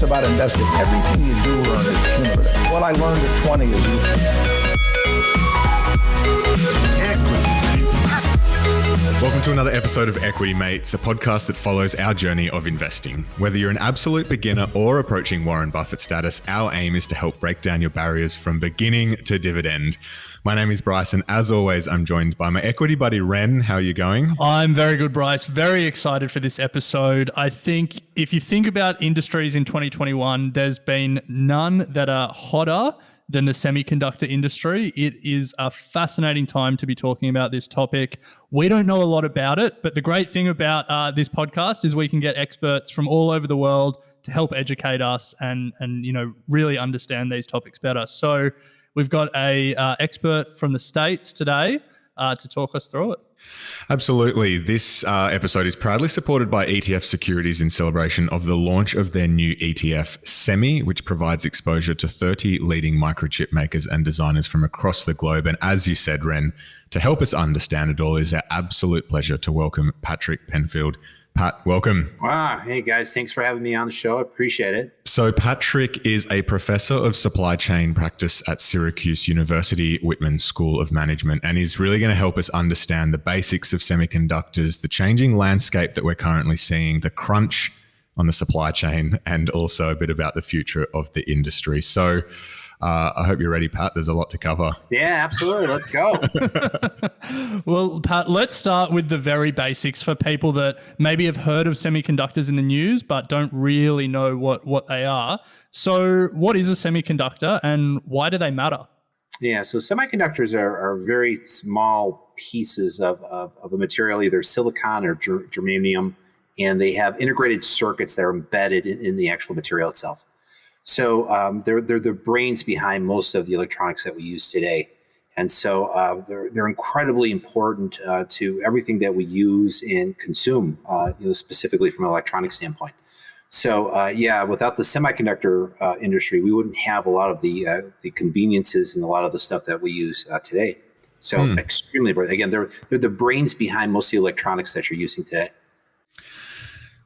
this about investing. Everything you do learn is cumulative. What I learned at 20 is useful. Welcome to another episode of Equity Mates, a podcast that follows our journey of investing. Whether you're an absolute beginner or approaching Warren Buffett status, our aim is to help break down your barriers from beginning to dividend. My name is Bryce, and as always, I'm joined by my equity buddy, Ren. How are you going? I'm very good, Bryce. Very excited for this episode. I think if you think about industries in 2021, there's been none that are hotter than the semiconductor industry. It is a fascinating time to be talking about this topic. We don't know a lot about it, but the great thing about this podcast is we can get experts from all over the world to help educate us and really understand these topics better. So we've got a expert from the States today to talk us through it. Absolutely. This episode is proudly supported by ETF Securities in celebration of the launch of their new ETF Semi, which provides exposure to 30 leading microchip makers and designers from across the globe. And as you said, Ren, to help us understand it all, it is our absolute pleasure to welcome Patrick Penfield. Pat, welcome. Wow. Hey, guys. Thanks for having me on the show. I appreciate it. So Patrick is a professor of supply chain practice at Syracuse University, Whitman School of Management, and he's really going to help us understand the basics of semiconductors, the changing landscape that we're currently seeing, the crunch on the supply chain, and also a bit about the future of the industry. So I hope you're ready, Pat. There's a lot to cover. Yeah, absolutely. Let's go. Well, Pat, let's start with the very basics for people that maybe have heard of semiconductors in the news but don't really know what they are. So what is a semiconductor and why do they matter? Yeah, so semiconductors are very small pieces of a material, either silicon or germanium, and they have integrated circuits that are embedded in the actual material itself. So they're the brains behind most of the electronics that we use today. And so they're incredibly important to everything that we use and consume, specifically from an electronic standpoint. So without the semiconductor industry, we wouldn't have a lot of the conveniences and a lot of the stuff that we use today. So extremely important. Again, they're the brains behind most of the electronics that you're using today.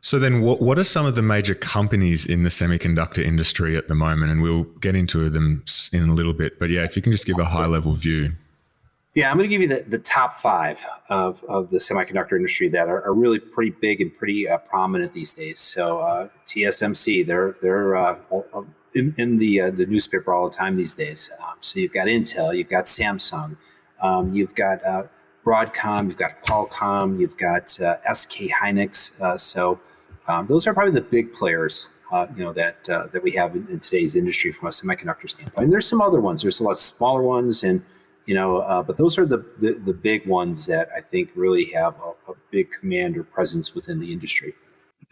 So then what are some of the major companies in the semiconductor industry at the moment? And we'll get into them in a little bit. But yeah, if you can just give a high-level view. Yeah, I'm going to give you the top five of the semiconductor industry that are really pretty big and pretty prominent these days. So TSMC, they're in the newspaper all the time these days. So you've got Intel, you've got Samsung, you've got Broadcom, you've got Qualcomm, you've got SK Hynix. So those are probably the big players, that we have in today's industry from a semiconductor standpoint. And there's some other ones. There's a lot of smaller ones, and but those are the big ones that I think really have a big command or presence within the industry.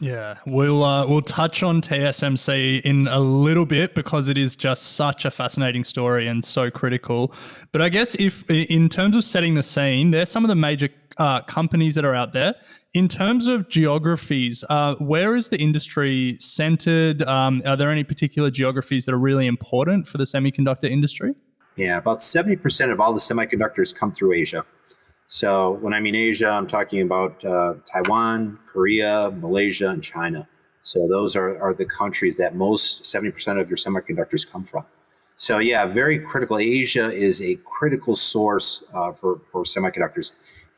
Yeah, we'll touch on TSMC in a little bit because it is just such a fascinating story and so critical. But I guess if in terms of setting the scene, there's some of the major companies that are out there. In terms of geographies, where is the industry centered? Are there any particular geographies that are really important for the semiconductor industry? Yeah, about 70% of all the semiconductors come through Asia. So when I mean Asia, I'm talking about Taiwan, Korea, Malaysia, and China. So those are the countries that most 70% of your semiconductors come from. So yeah, very critical. Asia is a critical source for semiconductors.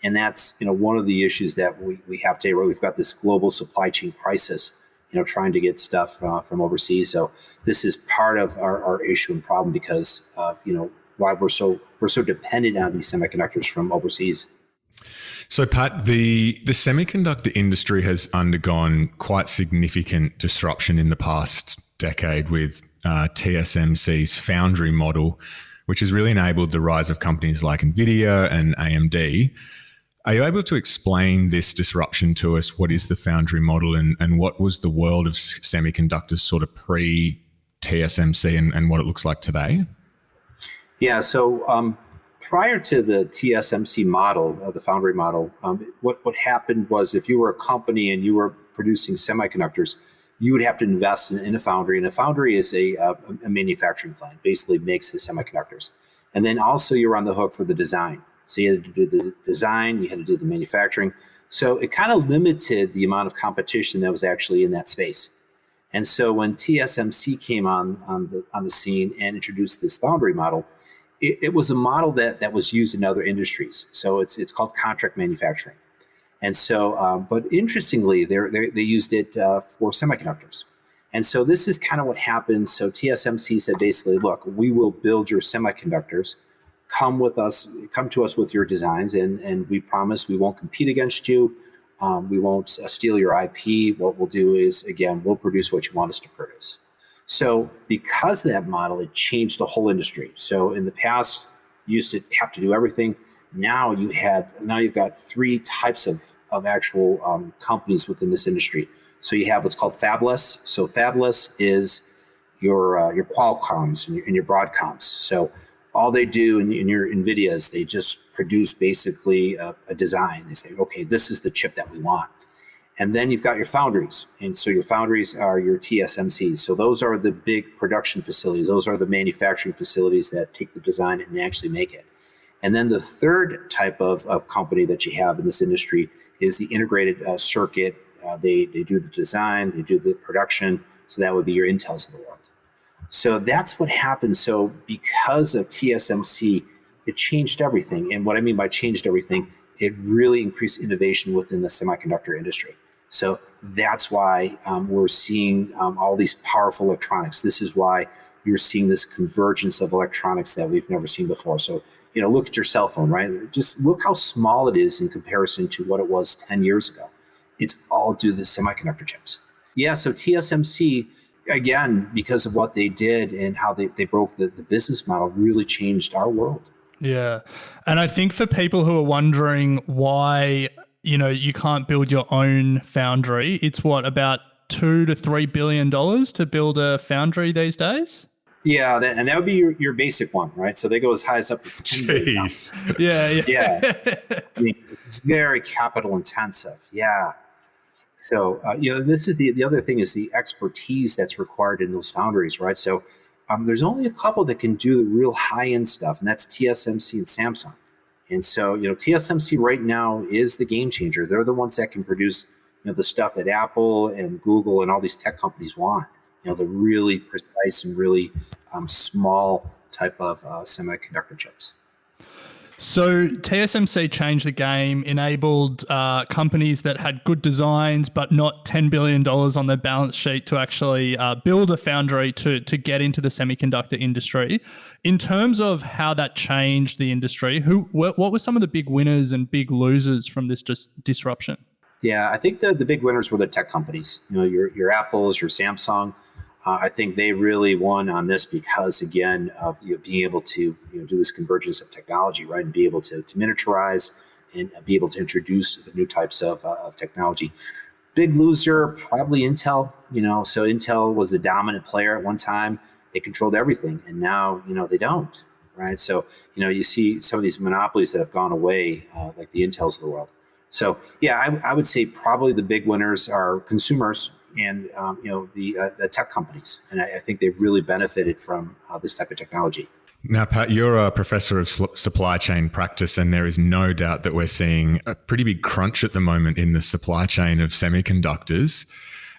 And that's one of the issues that we have today, where we've got this global supply chain crisis, trying to get stuff from overseas. So this is part of our issue and problem because of why we're so dependent on these semiconductors from overseas. So Pat, the semiconductor industry has undergone quite significant disruption in the past decade with TSMC's foundry model, which has really enabled the rise of companies like NVIDIA and AMD. Are you able to explain this disruption to us? What is the foundry model and what was the world of semiconductors sort of pre-TSMC and what it looks like today? Yeah, so prior to the TSMC model, the foundry model, what happened was if you were a company and you were producing semiconductors, you would have to invest in a foundry. And a foundry is a manufacturing plant, basically makes the semiconductors. And then also you're on the hook for the design. So you had to do the design, you had to do the manufacturing. So it kind of limited the amount of competition that was actually in that space. And so when TSMC came on the scene and introduced this foundry model, it was a model that was used in other industries. So it's called contract manufacturing. And so, but interestingly, they used it for semiconductors. And so this is kind of what happened. So TSMC said basically, look, we will build your semiconductors. Come to us with your designs, and we promise we won't compete against you. We won't steal your IP. What we'll do is, again, we'll produce what you want us to produce. So because of that model, it changed the whole industry. So in the past, you used to have to do everything. Now you've got three types of actual companies within this industry. So you have what's called fabless. So fabless is your Qualcomms and your Broadcoms. So all they do in your NVIDIA is they just produce basically a design. They say, okay, this is the chip that we want. And then you've got your foundries. And so your foundries are your TSMCs. So those are the big production facilities. Those are the manufacturing facilities that take the design and actually make it. And then the third type of company that you have in this industry is the integrated circuit. They do the design, they do the production. So that would be your Intels of the world. So that's what happened. So because of TSMC, it changed everything. And what I mean by changed everything, it really increased innovation within the semiconductor industry. So that's why we're seeing all these powerful electronics. This is why you're seeing this convergence of electronics that we've never seen before. So, look at your cell phone, right? Just look how small it is in comparison to what it was 10 years ago. It's all due to the semiconductor chips. Yeah, so TSMC, again, because of what they did and how they broke the business model, really changed our world. Yeah. And I think for people who are wondering why, you can't build your own foundry, it's about $2 to $3 billion to build a foundry these days? Yeah, and that would be your basic one, right? So they go as high as up to $10 billion. Yeah. I mean, it's very capital intensive. Yeah. So, this is the other thing is the expertise that's required in those foundries, right? So there's only a couple that can do the real high-end stuff, and that's TSMC and Samsung. And so, TSMC right now is the game changer. They're the ones that can produce, the stuff that Apple and Google and all these tech companies want. The really precise and really small type of semiconductor chips. So TSMC changed the game, enabled companies that had good designs but not $10 billion on their balance sheet to actually build a foundry to get into the semiconductor industry. In terms of how that changed the industry, what were some of the big winners and big losers from this disruption? Yeah, I think the big winners were the tech companies. Your Apples, your Samsung. I think they really won on this because, again, of being able to do this convergence of technology, right, and be able to miniaturize and be able to introduce new types of technology. Big loser, probably Intel. So Intel was the dominant player at one time. They controlled everything, and now they don't, right? So you see some of these monopolies that have gone away, like the Intels of the world. So yeah, I would say probably the big winners are consumers and the tech companies, and I think they've really benefited from this type of technology. Now, Pat, you're a professor of supply chain practice, and there is no doubt that we're seeing a pretty big crunch at the moment in the supply chain of semiconductors.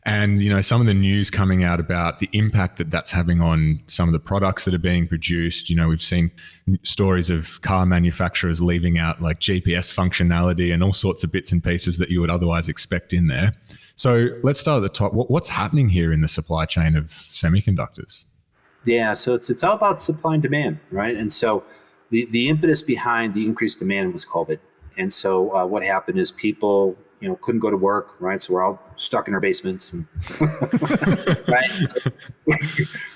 And some of the news coming out about the impact that that's having on some of the products that are being produced. We've seen stories of car manufacturers leaving out like GPS functionality and all sorts of bits and pieces that you would otherwise expect in there. So let's start at the top. What's happening here in the supply chain of semiconductors? Yeah, so it's all about supply and demand, right? And so the impetus behind the increased demand was COVID. And so what happened is people, couldn't go to work, right? So we're all stuck in our basements, and right?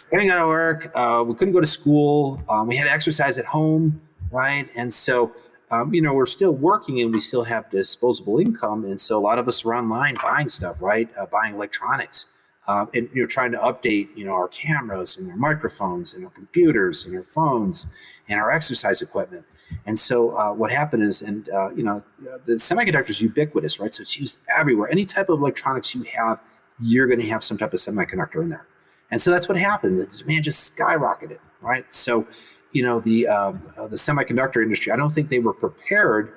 Couldn't go to work. We couldn't go to school. We had to exercise at home, right? And so we're still working and we still have disposable income. And so a lot of us are online buying stuff, right? Buying electronics and, trying to update, our cameras and our microphones and our computers and our phones and our exercise equipment. And so what happened is, the semiconductor is ubiquitous, right? So it's used everywhere. Any type of electronics you have, you're going to have some type of semiconductor in there. And so that's what happened. The demand just skyrocketed, right? So the semiconductor industry, I don't think they were prepared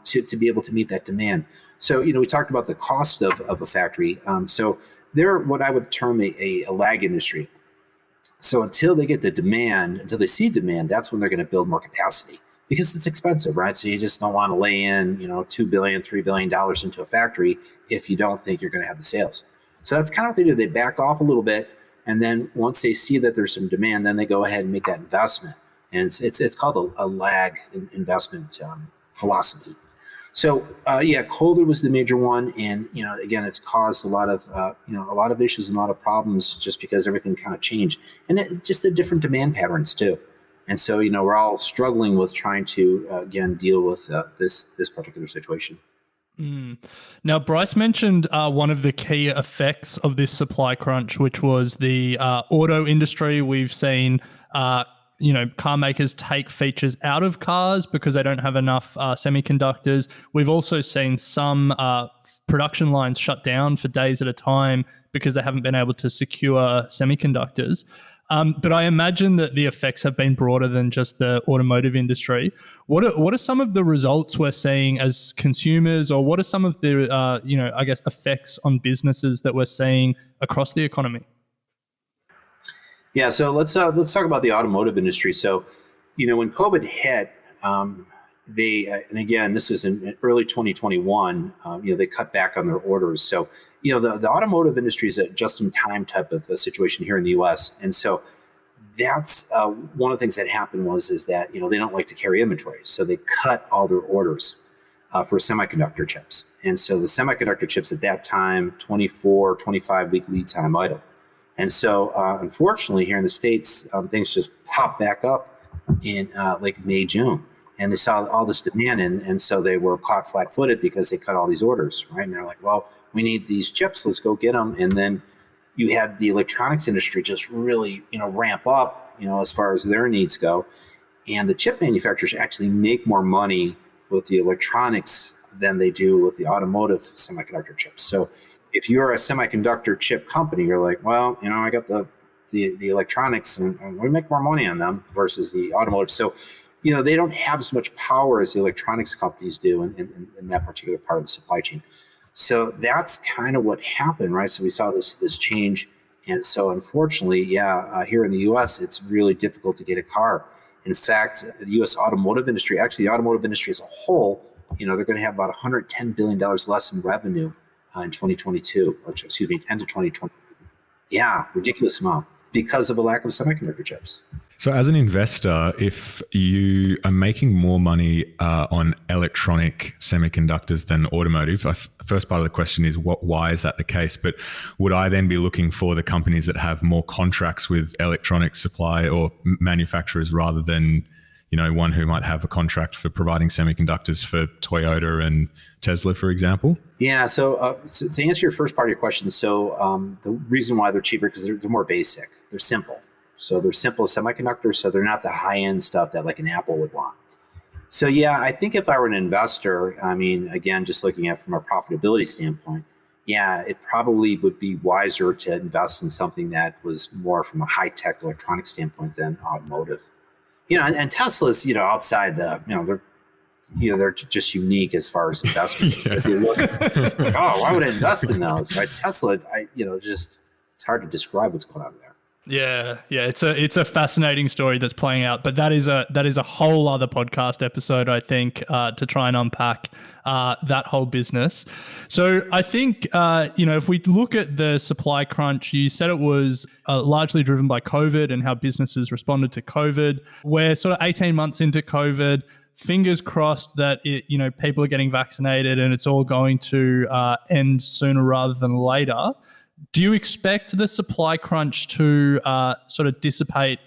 to be able to meet that demand. So, we talked about the cost of a factory. So they're what I would term a lag industry. So until they get the demand, until they see demand, that's when they're going to build more capacity because it's expensive, right? So you just don't want to lay in, $2 billion, $3 billion into a factory if you don't think you're going to have the sales. So that's kind of what they do. They back off a little bit, and then once they see that there's some demand, then they go ahead and make that investment. And it's called a lag investment philosophy. So COVID was the major one, and again, it's caused a lot of issues and a lot of problems just because everything kind of changed, and just the different demand patterns too. And so we're all struggling with trying to again deal with this particular situation. Now, Bryce mentioned one of the key effects of this supply crunch, which was the auto industry. We've seen car makers take features out of cars because they don't have enough semiconductors. We've also seen some production lines shut down for days at a time because they haven't been able to secure semiconductors. But I imagine that the effects have been broader than just the automotive industry. What are some of the results we're seeing as consumers, or what are some of the effects on businesses that we're seeing across the economy? Yeah, so let's talk about the automotive industry. So, when COVID hit, and again, this was in early 2021. They cut back on their orders. So, the automotive industry is a just-in-time type of a situation here in the U.S. And so, that's one of the things that happened is that they don't like to carry inventory, so they cut all their orders for semiconductor chips. And so the semiconductor chips at that time, 24, 25-week lead time item. And so, unfortunately, here in the States, things just popped back up in like May, June. And they saw all this demand, and so they were caught flat-footed because they cut all these orders, right? And they're like, well, we need these chips. Let's go get them. And then you had the electronics industry just really, ramp up, as far as their needs go. And the chip manufacturers actually make more money with the electronics than they do with the automotive semiconductor chips. So if you're a semiconductor chip company, you're like, well, I got the electronics and we make more money on them versus the automotive. So, they don't have as much power as the electronics companies do in that particular part of the supply chain. So that's kind of what happened, right? So we saw this change. And so unfortunately, here in the US, it's really difficult to get a car. In fact, the US automotive industry, actually the automotive industry as a whole, they're going to have about $110 billion less in revenue in 2022, or excuse me, end of 2020. Yeah, ridiculous amount because of a lack of semiconductor chips. So as an investor, if you are making more money on electronic semiconductors than automotive, first part of the question is why is that the case? But would I then be looking for the companies that have more contracts with electronic supply or manufacturers rather than, one who might have a contract for providing semiconductors for Toyota and Tesla, for example? Yeah, so to answer your first part of your question, so the reason why they're cheaper because they're more basic. They're simple. So they're simple semiconductors, so they're not the high-end stuff that like an Apple would want. So yeah, I think if I were an investor, again, just looking at it from a profitability standpoint, yeah, it probably would be wiser to invest in something that was more from a high-tech electronic standpoint than automotive. And Tesla's, outside the, they're just unique as far as investments. If you look, why would I invest in those? Right? Tesla, it's hard to describe what's going on there. Yeah, it's a fascinating story that's playing out, but that is a whole other podcast episode, I think, to try and unpack that whole business. So I think if we look at the supply crunch, you said it was largely driven by COVID and how businesses responded to COVID. We're sort of 18 months into COVID. Fingers crossed that people are getting vaccinated and it's all going to end sooner rather than later. Do you expect the supply crunch to sort of dissipate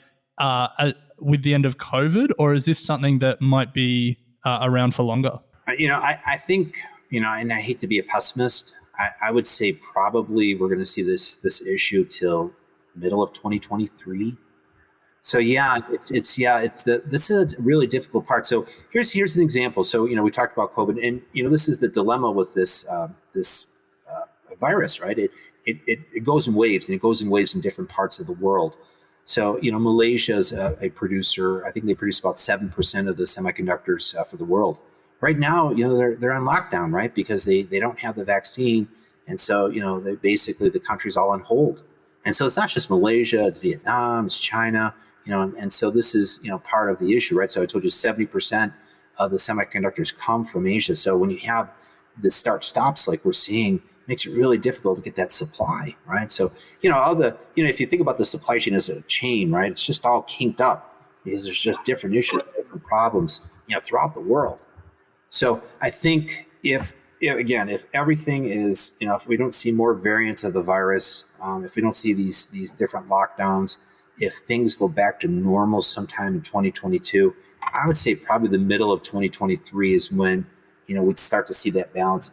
with the end of COVID, or is this something that might be around for longer? I think, and I hate to be a pessimist, I would say probably we're going to see this issue till middle of 2023. So yeah, this is a really difficult part. So here's an example. So we talked about COVID, and this is the dilemma with this virus, right? It goes in waves, and it goes in waves in different parts of the world. So, Malaysia is a producer. I think they produce about 7% of the semiconductors for the world. Right now, they're on lockdown, right? Because they don't have the vaccine, And so, the country's all on hold. And so it's not just Malaysia, it's Vietnam, it's China, and so this is, part of the issue, right? So I told you 70% of the semiconductors come from Asia. So when you have the start stops like we're seeing, makes it really difficult to get that supply, right? So, if you think about the supply chain as a chain, right, it's just all kinked up because there's just different issues, different problems, throughout the world. So I think if everything is, if we don't see more variants of the virus, if we don't see these different lockdowns, if things go back to normal sometime in 2022, I would say probably the middle of 2023 is when, we'd start to see that balance.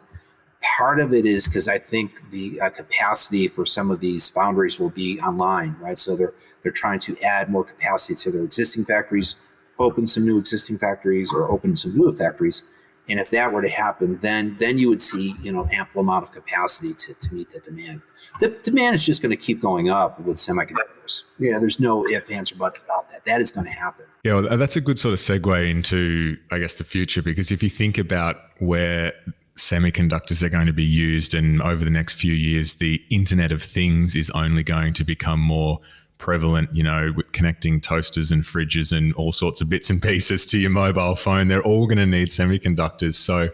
Part of it is because I think the capacity for some of these foundries will be online, right? So they're trying to add more capacity to their existing factories, open some new existing factories, or open some new factories. And if that were to happen, then you would see, ample amount of capacity to meet the demand. The demand is just going to keep going up with semiconductors. Yeah, there's no ifs, ands, or buts about that. That is going to happen. Yeah, well, that's a good sort of segue into, I guess, the future, because if you think about where semiconductors are going to be used, and over the next few years, the Internet of Things is only going to become more prevalent, with connecting toasters and fridges and all sorts of bits and pieces to your mobile phone. They're all going to need semiconductors. So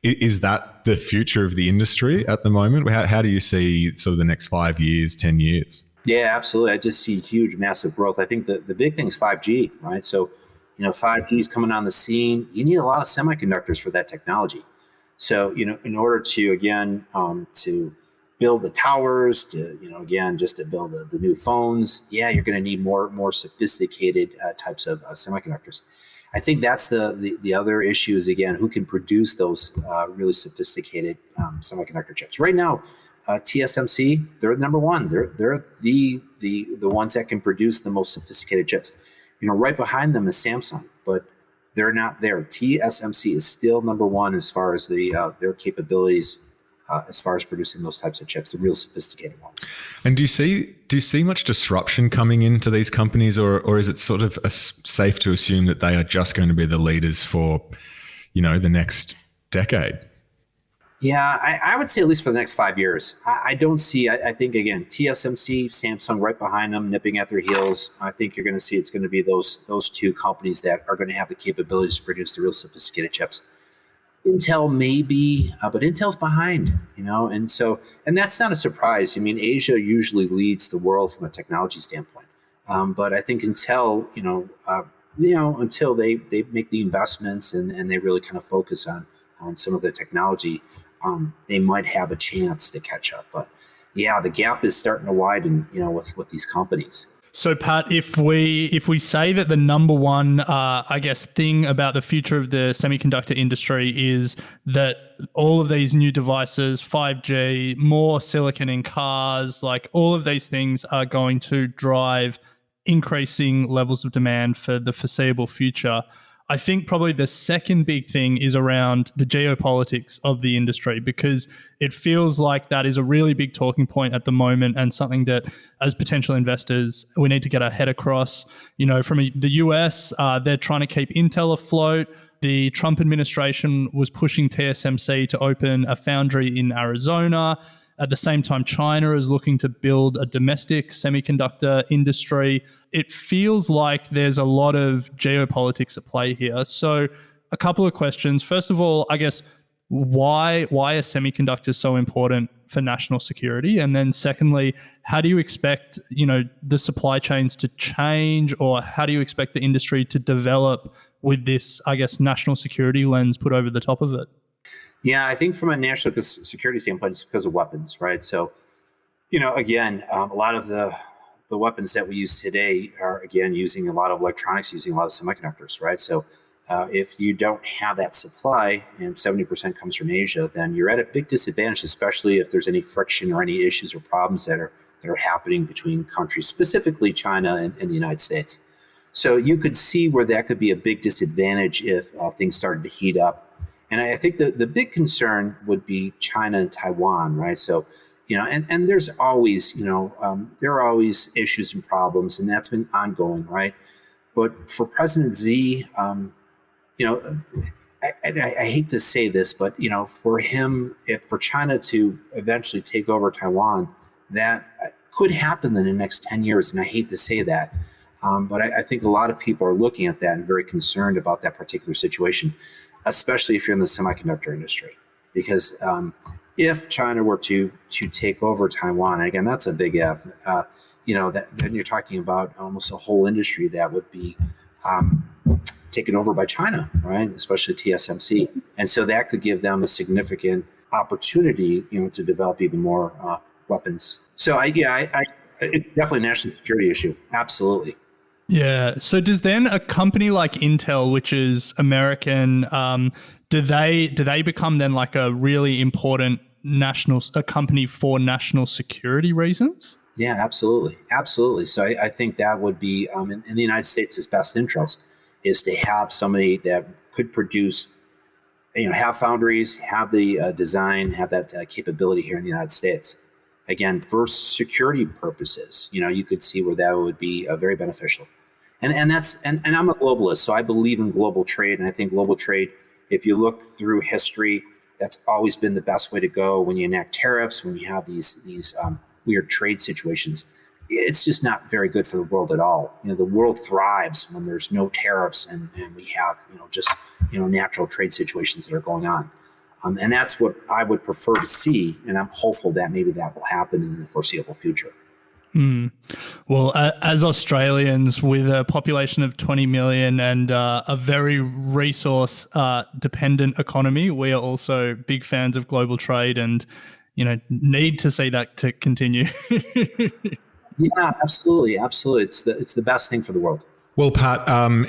is that the future of the industry at the moment? How do you see sort of the next 5 years, 10 years? Yeah, absolutely. I just see huge, massive growth. I think the big thing is 5G, right? So, 5G is coming on the scene. You need a lot of semiconductors for that technology. So, in order to, again, to build the towers, to, just to build the new phones, you're going to need more sophisticated types of semiconductors. I think that's the other issue is, again, who can produce those really sophisticated semiconductor chips. Right now, TSMC, they're number one. They're the ones that can produce the most sophisticated chips. Right behind them is Samsung, but they're not there. TSMC is still number one as far as their capabilities, as far as producing those types of chips, the real sophisticated ones. And do you see much disruption coming into these companies, or is it sort of safe to assume that they are just going to be the leaders for, the next decade? Yeah, I would say at least for the next 5 years. I don't see, I think, again, TSMC, Samsung right behind them, nipping at their heels. I think you're going to see it's going to be those two companies that are going to have the capabilities to produce the real sophisticated chips. Intel maybe, but Intel's behind, and that's not a surprise. I mean, Asia usually leads the world from a technology standpoint. But I think Intel, until they make the investments and they really kind of focus on some of the technology, they might have a chance to catch up. But yeah, the gap is starting to widen, with these companies. So Pat, if we say that the number one, thing about the future of the semiconductor industry is that all of these new devices, 5G, more silicon in cars, like all of these things are going to drive increasing levels of demand for the foreseeable future. I think probably the second big thing is around the geopolitics of the industry, because it feels like that is a really big talking point at the moment and something that as potential investors, we need to get our head across. From the US, they're trying to keep Intel afloat. The Trump administration was pushing TSMC to open a foundry in Arizona. At the same time, China is looking to build a domestic semiconductor industry. It feels like there's a lot of geopolitics at play here. So a couple of questions. First of all, I guess, why are semiconductors so important for national security? And then secondly, how do you expect, the supply chains to change, or how do you expect the industry to develop with this, I guess, national security lens put over the top of it? Yeah, I think from a national security standpoint, it's because of weapons, right? So, again, a lot of the weapons that we use today are, again, using a lot of electronics, using a lot of semiconductors, right? So if you don't have that supply and 70% comes from Asia, then you're at a big disadvantage, especially if there's any friction or any issues or problems that are happening between countries, specifically China and the United States. So you could see where that could be a big disadvantage if things started to heat up. And I think the big concern would be China and Taiwan, right? So, and there's always, there are always issues and problems, and that's been ongoing, right? But for President Xi, I hate to say this, but for him, for China to eventually take over Taiwan, that could happen in the next 10 years. And I hate to say that, but I think a lot of people are looking at that and very concerned about that particular situation, especially if you're in the semiconductor industry, because if China were to take over Taiwan, and again, that's a big if, then you're talking about almost a whole industry that would be taken over by China, right? Especially TSMC. And so that could give them a significant opportunity, to develop even more weapons. So it's definitely a national security issue. Absolutely. Yeah. So does then a company like Intel, which is American, do they become then like a really important a company for national security reasons? Yeah, absolutely. Absolutely. So I think that would be in the United States' best interest is to have somebody that could produce, have foundries, have the design, have that capability here in the United States. Again, for security purposes, you could see where that would be very beneficial. And I'm a globalist, so I believe in global trade. And I think global trade, if you look through history, that's always been the best way to go. When you enact tariffs, when you have these weird trade situations, it's just not very good for the world at all. The world thrives when there's no tariffs and we have, just, natural trade situations that are going on. And that's what I would prefer to see. And I'm hopeful that maybe that will happen in the foreseeable future. Well, as Australians with a population of 20 million and a very resource dependent economy, we are also big fans of global trade and, need to see that to continue. Yeah, absolutely. Absolutely. It's the best thing for the world. Well, Pat,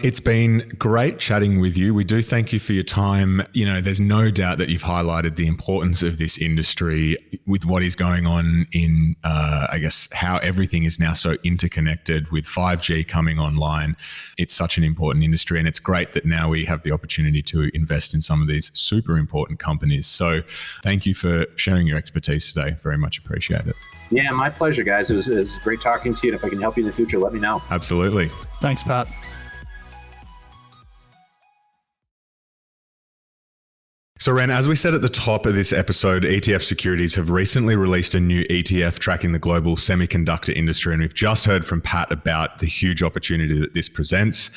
it's been great chatting with you. We do thank you for your time. There's no doubt that you've highlighted the importance of this industry with what is going on in, how everything is now so interconnected with 5G coming online. It's such an important industry, and it's great that now we have the opportunity to invest in some of these super important companies. So thank you for sharing your expertise today. Very much appreciate it. Yeah, my pleasure, guys. It was great talking to you. And if I can help you in the future, let me know. Absolutely. Thanks, Pat. So, Ren, as we said at the top of this episode, ETF Securities have recently released a new ETF tracking the global semiconductor industry, and we've just heard from Pat about the huge opportunity that this presents.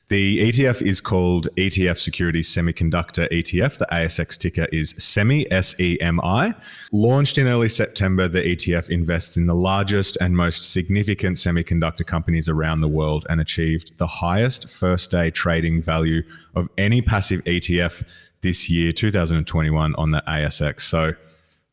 The ETF is called ETF Securities Semiconductor ETF. The ASX ticker is SEMI, SEMI. Launched in early September, the ETF invests in the largest and most significant semiconductor companies around the world and achieved the highest first-day trading value of any passive ETF this year, 2021, on the ASX. So,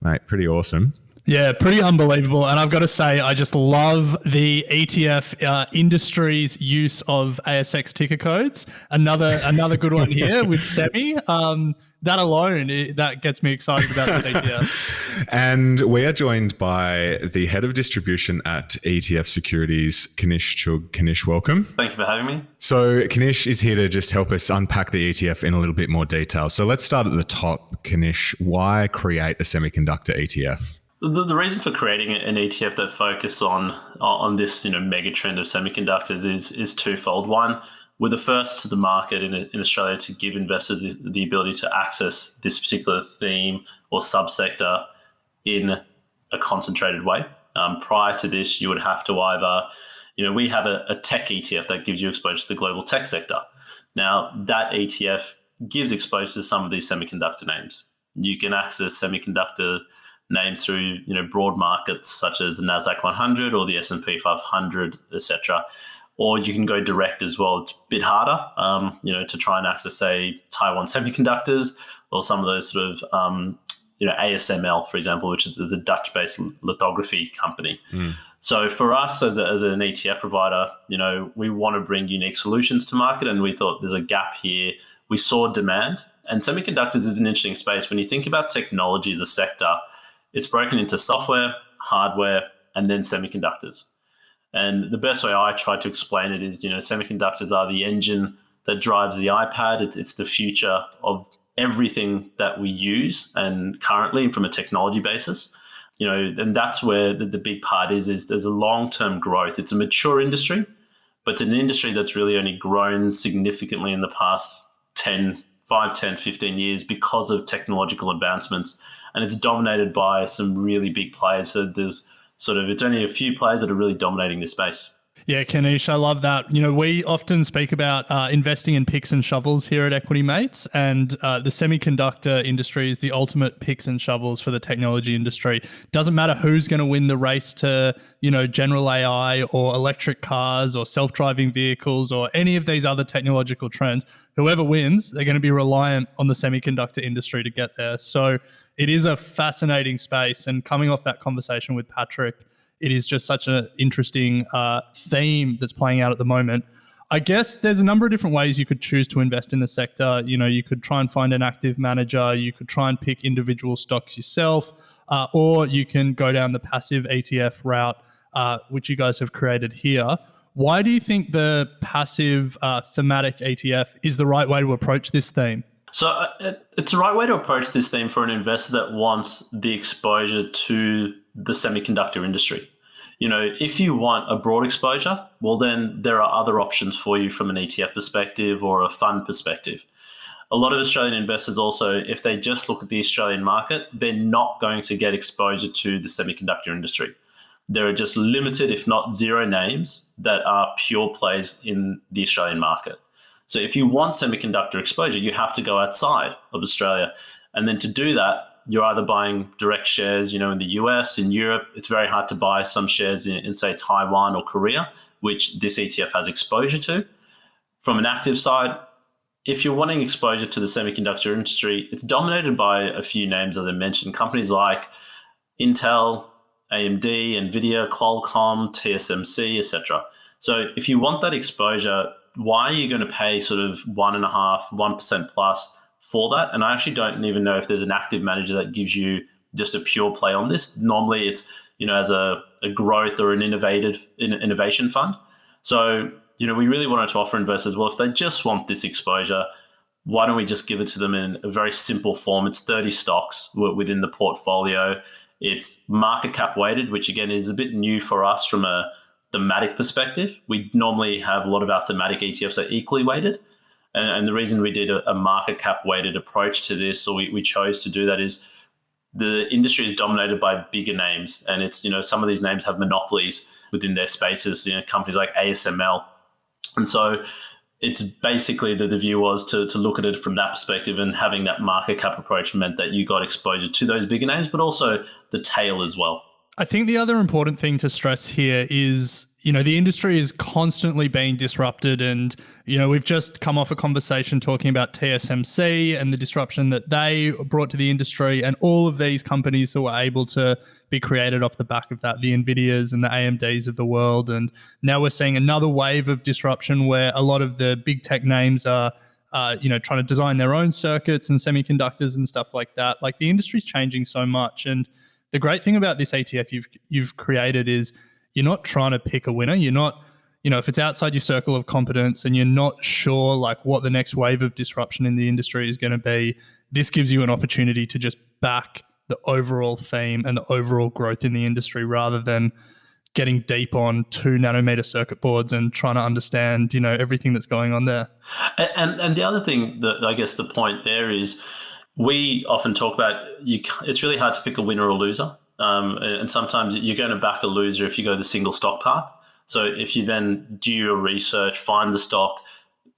mate, pretty awesome. Yeah, pretty unbelievable. And I've got to say, I just love the ETF industry's use of ASX ticker codes. Another good one here with SEMI. That alone, that gets me excited about the ETF. And we are joined by the head of distribution at ETF Securities, Kanish Chugh. Kanish, welcome. Thank you for having me. So Kanish is here to just help us unpack the ETF in a little bit more detail. So let's start at the top. Kanish, why create a semiconductor ETF? The reason for creating an ETF that focuses on this mega trend of semiconductors is twofold. One, we're the first to the market in Australia to give investors the ability to access this particular theme or subsector in a concentrated way. Prior to this, you would have to either, we have a tech ETF that gives you exposure to the global tech sector. Now, that ETF gives exposure to some of these semiconductor names. You can access semiconductor names through broad markets such as the Nasdaq 100 or the S&P 500, etc. Or you can go direct as well. It's a bit harder, to try and access, say, Taiwan Semiconductors or some of those sort of, ASML, for example, which is a Dutch-based lithography company. So for us as an ETF provider, we want to bring unique solutions to market, and we thought there's a gap here. We saw demand, and semiconductors is an interesting space. When you think about technology as a sector, it's broken into software, hardware, and then semiconductors. And the best way I try to explain it is, semiconductors are the engine that drives the iPad. It's the future of everything that we use and currently from a technology basis. And that's where the big part is there's a long-term growth. It's a mature industry, but it's an industry that's really only grown significantly in the past 10, 5, 10, 15 years because of technological advancements. And it's dominated by some really big players. So it's only a few players that are really dominating this space. Yeah, Kanish, I love that. We often speak about investing in picks and shovels here at Equity Mates, and the semiconductor industry is the ultimate picks and shovels for the technology industry. Doesn't matter who's going to win the race to, general AI or electric cars or self-driving vehicles or any of these other technological trends. Whoever wins, they're going to be reliant on the semiconductor industry to get there. So it is a fascinating space. And coming off that conversation with Patrick, it is just such an interesting theme that's playing out at the moment. I guess there's a number of different ways you could choose to invest in the sector. You could try and find an active manager. You could try and pick individual stocks yourself, or you can go down the passive ETF route, which you guys have created here. Why do you think the passive thematic ETF is the right way to approach this theme? So it's the right way to approach this theme for an investor that wants the exposure to the semiconductor industry. If you want a broad exposure, well, then there are other options for you from an ETF perspective or a fund perspective. A lot of Australian investors also, if they just look at the Australian market, they're not going to get exposure to the semiconductor industry. There are just limited, if not zero, names that are pure plays in the Australian market. So if you want semiconductor exposure, you have to go outside of Australia. And then to do that, you're either buying direct shares, in the US, in Europe. It's very hard to buy some shares in say, Taiwan or Korea, which this ETF has exposure to. From an active side, if you're wanting exposure to the semiconductor industry, it's dominated by a few names, as I mentioned, companies like Intel, AMD, NVIDIA, Qualcomm, TSMC, etc. So if you want that exposure, why are you going to pay sort of 1.5%, 1% plus for that? And I actually don't even know if there's an active manager that gives you just a pure play on this. Normally it's, as a growth or an innovation fund. So, we really wanted to offer investors, well, if they just want this exposure, why don't we just give it to them in a very simple form? It's 30 stocks within the portfolio. It's market cap weighted, which again is a bit new for us from a thematic perspective. We normally have a lot of our thematic ETFs are equally weighted. And the reason we did a market cap weighted approach to this, or we chose to do that, is the industry is dominated by bigger names. And it's, some of these names have monopolies within their spaces, companies like ASML. And so it's basically the view was to look at it from that perspective, and having that market cap approach meant that you got exposure to those bigger names, but also the tail as well. I think the other important thing to stress here is, the industry is constantly being disrupted, and, we've just come off a conversation talking about TSMC and the disruption that they brought to the industry, and all of these companies that were able to be created off the back of that, the NVIDIAs and the AMDs of the world. And now we're seeing another wave of disruption where a lot of the big tech names are, trying to design their own circuits and semiconductors and stuff like that. Like, the industry's changing so much. And the great thing about this ETF you've created is you're not trying to pick a winner. You're not, if it's outside your circle of competence and you're not sure like what the next wave of disruption in the industry is going to be, this gives you an opportunity to just back the overall theme and the overall growth in the industry, rather than getting deep on 2 nanometer circuit boards and trying to understand, everything that's going on there. And the other thing that I guess the point there is, we often talk about it's really hard to pick a winner or loser. And sometimes you're going to back a loser if you go the single stock path. So if you then do your research, find the stock,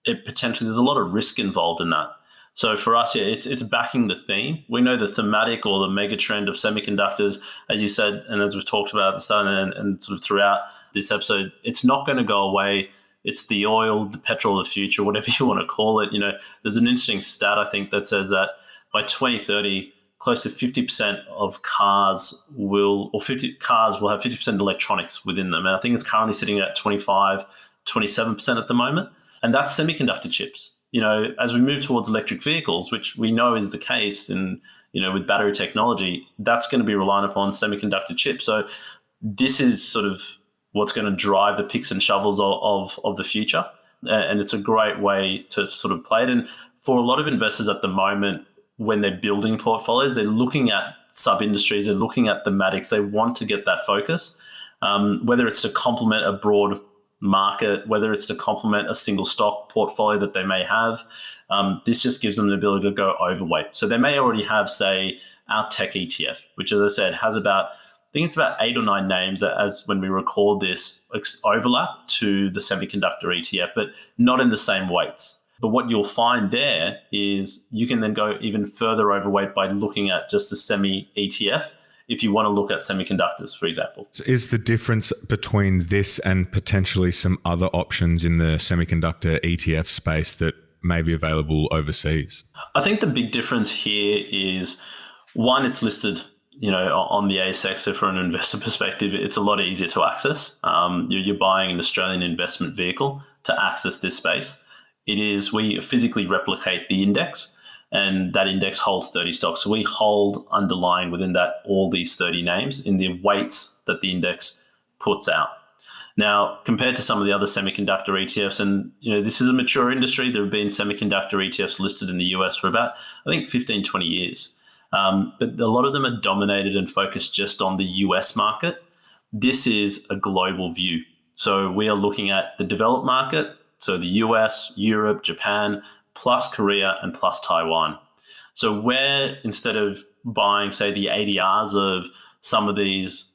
there's a lot of risk involved in that. So for us, it's backing the theme. We know the thematic or the mega trend of semiconductors, as you said, and as we've talked about at the start and sort of throughout this episode, it's not going to go away. It's the oil, the petrol of the future, whatever you want to call it. There's an interesting stat, I think, that says that by 2030, close to 50% of cars will have 50% electronics within them. And I think it's currently sitting at 25, 27% at the moment. And that's semiconductor chips. As we move towards electric vehicles, which we know is the case, and, with battery technology, that's going to be reliant upon semiconductor chips. So this is sort of what's going to drive the picks and shovels of the future. And it's a great way to sort of play it. And for a lot of investors at the moment, when they're building portfolios, they're looking at sub-industries, they're looking at thematics, they want to get that focus, whether it's to complement a broad market, whether it's to complement a single stock portfolio that they may have. This just gives them the ability to go overweight. So they may already have, say, our tech ETF, which, as I said, has about, I think it's about 8 or 9 names as when we record this, overlap to the semiconductor ETF, but not in the same weights. But what you'll find there is you can then go even further overweight by looking at just the semi ETF if you want to look at semiconductors, for example. Is the difference between this and potentially some other options in the semiconductor ETF space that may be available overseas? I think the big difference here is, one, it's listed on the ASX, so from an investor perspective, it's a lot easier to access. You're buying an Australian investment vehicle to access this space. We physically replicate the index, and that index holds 30 stocks. So we hold underlying within that all these 30 names in the weights that the index puts out. Now, compared to some of the other semiconductor ETFs, and this is a mature industry, there have been semiconductor ETFs listed in the US for about, I think, 15, 20 years. But a lot of them are dominated and focused just on the US market. This is a global view. So we are looking at the developed market, so the US, Europe, Japan, plus Korea, and plus Taiwan. So where, instead of buying, say, the ADRs of some of these,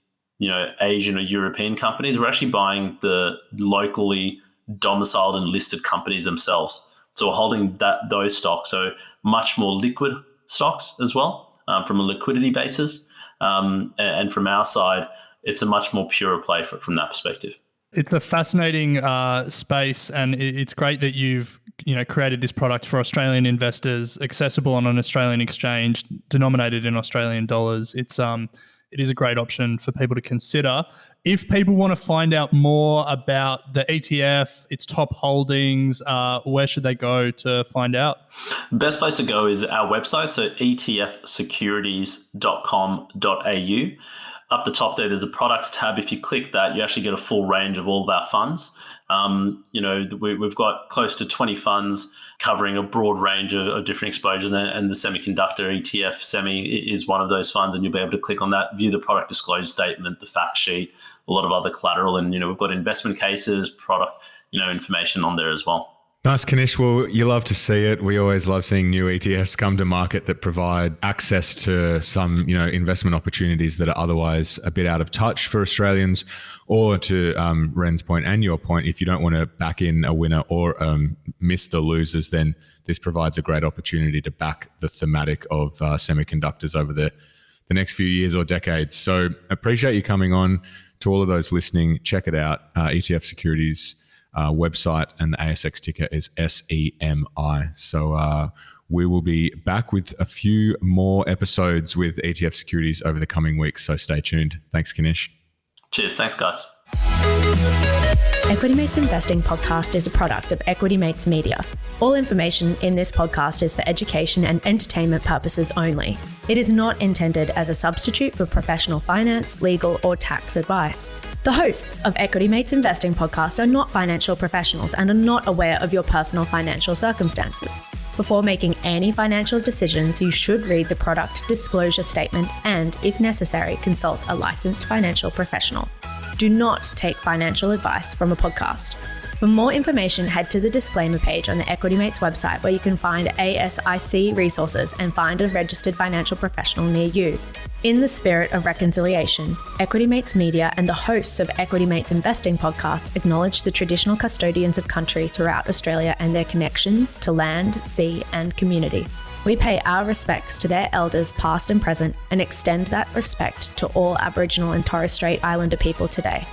Asian or European companies, we're actually buying the locally domiciled and listed companies themselves. So we're holding those stocks, so much more liquid stocks as well, from a liquidity basis. And from our side, it's a much more pure play from that perspective. It's a fascinating space, and it's great that you've created this product for Australian investors, accessible on an Australian exchange, denominated in Australian dollars. It is a great option for people to consider. If people want to find out more about the ETF, its top holdings, where should they go to find out? The best place to go is our website, so etfsecurities.com.au. Up the top there's a products tab. If you click that, you actually get a full range of all of our funds. We've got close to 20 funds covering a broad range of different exposures, and the semiconductor ETF Semi is one of those funds, and you'll be able to click on that, view the product disclosure statement, the fact sheet, a lot of other collateral, and we've got investment cases, product information on there as well. Nice, Kanish. Well, you love to see it. We always love seeing new ETFs come to market that provide access to some, investment opportunities that are otherwise a bit out of touch for Australians. Or to Ren's point and your point, if you don't want to back in a winner or miss the losers, then this provides a great opportunity to back the thematic of semiconductors over the next few years or decades. So appreciate you coming on. To all of those listening, check it out. ETF Securities website, and the ASX ticker is SEMI. So we will be back with a few more episodes with ETF Securities over the coming weeks. So stay tuned. Thanks, Kanish. Cheers. Thanks, guys. Equity Mates Investing Podcast is a product of Equity Mates Media. All information in this podcast is for education and entertainment purposes only. It is not intended as a substitute for professional finance, legal, or tax advice. The hosts of Equity Mates Investing Podcast are not financial professionals and are not aware of your personal financial circumstances. Before making any financial decisions, you should read the product disclosure statement and, if necessary, consult a licensed financial professional. Do not take financial advice from a podcast. For more information, head to the disclaimer page on the Equity Mates website, where you can find ASIC resources and find a registered financial professional near you. In the spirit of reconciliation, Equity Mates Media and the hosts of Equity Mates Investing Podcast acknowledge the traditional custodians of country throughout Australia and their connections to land, sea, and community. We pay our respects to their elders past and present, and extend that respect to all Aboriginal and Torres Strait Islander people today.